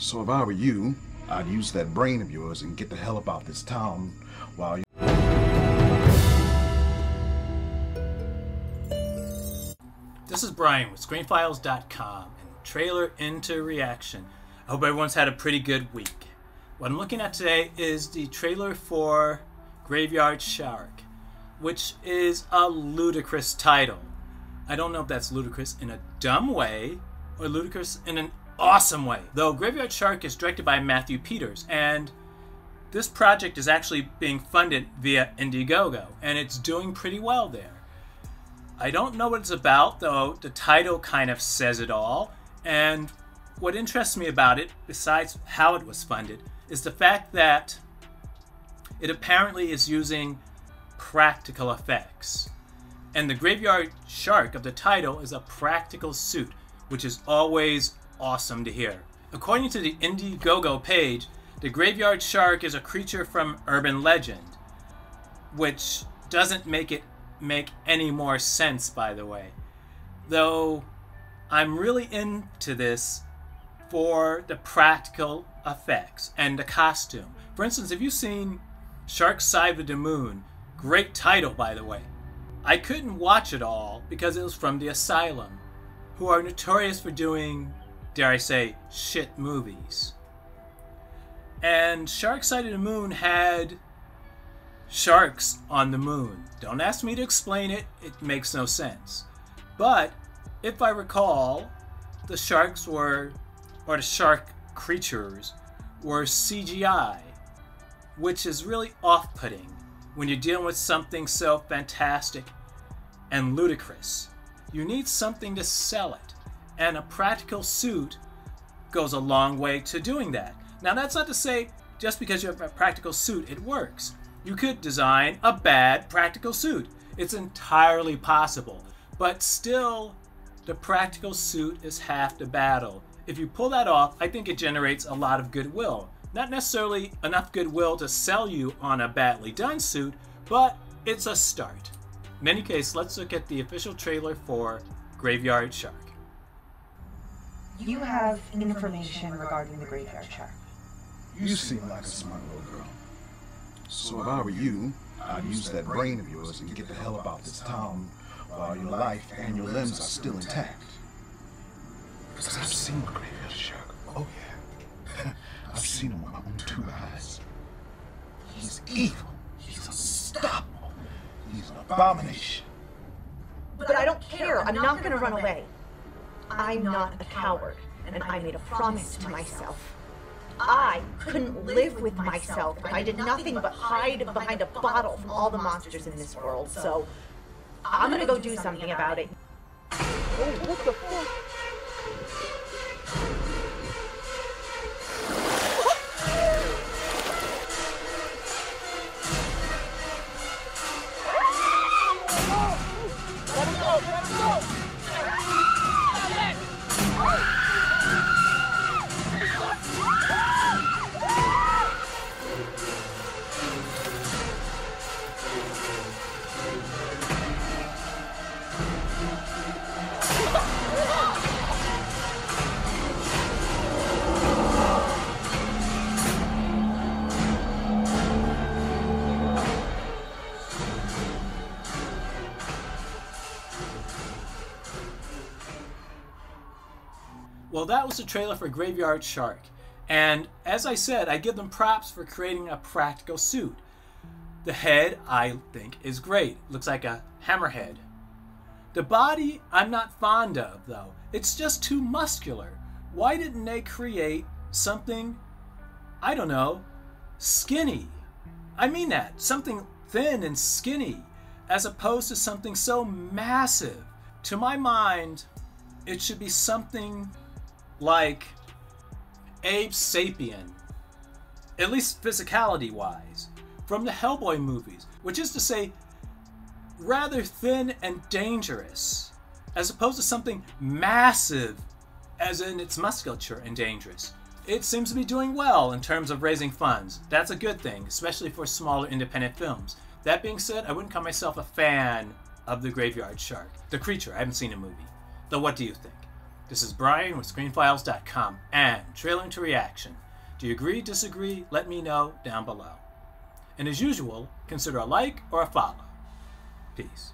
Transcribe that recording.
So if I were you, I'd use that brain of yours and get the hell about this town while you... This is Brian with ScreenFiles.com and Trailer Into Reaction. I hope everyone's had a pretty good week. What I'm looking at today is the trailer for Graveyard Shark, which is a ludicrous title. I don't know if that's ludicrous in a dumb way or ludicrous in an awesome way. Though Graveyard Shark is directed by Matthew Peters, and this project is actually being funded via Indiegogo, and it's doing pretty well there. I don't know what it's about, though the title kind of says it all, and what interests me about it, besides how it was funded, is the fact that it apparently is using practical effects. And the Graveyard Shark of the title is a practical suit, which is always awesome to hear. According to the Indiegogo page, the Graveyard Shark is a creature from urban legend, which doesn't make any more sense, by the way. Though I'm really into this for the practical effects and the costume. For instance, have you seen Shark Side of the Moon? Great title, by the way. I couldn't watch it all because it was from the Asylum, who are notorious for doing, dare I say, shit movies. And Shark Side of the Moon had sharks on the moon. Don't ask me to explain it, it makes no sense. But if I recall, the sharks were, or the shark creatures, were CGI, which is really off-putting when you're dealing with something so fantastic and ludicrous. You need something to sell it, and a practical suit goes a long way to doing that. Now, that's not to say just because you have a practical suit it works. You could design a bad practical suit. It's entirely possible. But still, the practical suit is half the battle. If you pull that off, I think it generates a lot of goodwill. Not necessarily enough goodwill to sell you on a badly done suit, but it's a start. In any case, let's look at the official trailer for Graveyard Shark. You have information regarding the Graveyard Shark. You seem like a smart little girl. So if I were you, I'd use that brain of yours and get the hell about this town while your life and your limbs are still intact. Because I've seen the Graveyard Shark. Oh yeah. I've seen him with my own two eyes. He's evil. He's unstoppable. He's an abomination. But I don't care. I'm not going to run away. I'm not a coward, and I made a promise to myself. I couldn't live with myself if I did nothing but hide behind a bottle from all the monsters in this world, so I'm going to go do something about it. Oh, what the fuck? Well, that was the trailer for Graveyard Shark. And as I said, I give them props for creating a practical suit. The head, I think, is great. Looks like a hammerhead. The body, I'm not fond of, though. It's just too muscular. Why didn't they create something, I don't know, skinny? I mean that. Something thin and skinny, as opposed to something so massive. To my mind, it should be something like Abe Sapien, at least physicality-wise, from the Hellboy movies, which is to say, rather thin and dangerous, as opposed to something massive, as in its musculature and dangerous. It seems to be doing well in terms of raising funds. That's a good thing, especially for smaller independent films. That being said, I wouldn't call myself a fan of the Graveyard Shark. The creature, I haven't seen a movie. Though what do you think? This is Brian with ScreenFiles.com and Trailer Into Reaction. Do you agree, disagree? Let me know down below. And as usual, consider a like or a follow. Peace.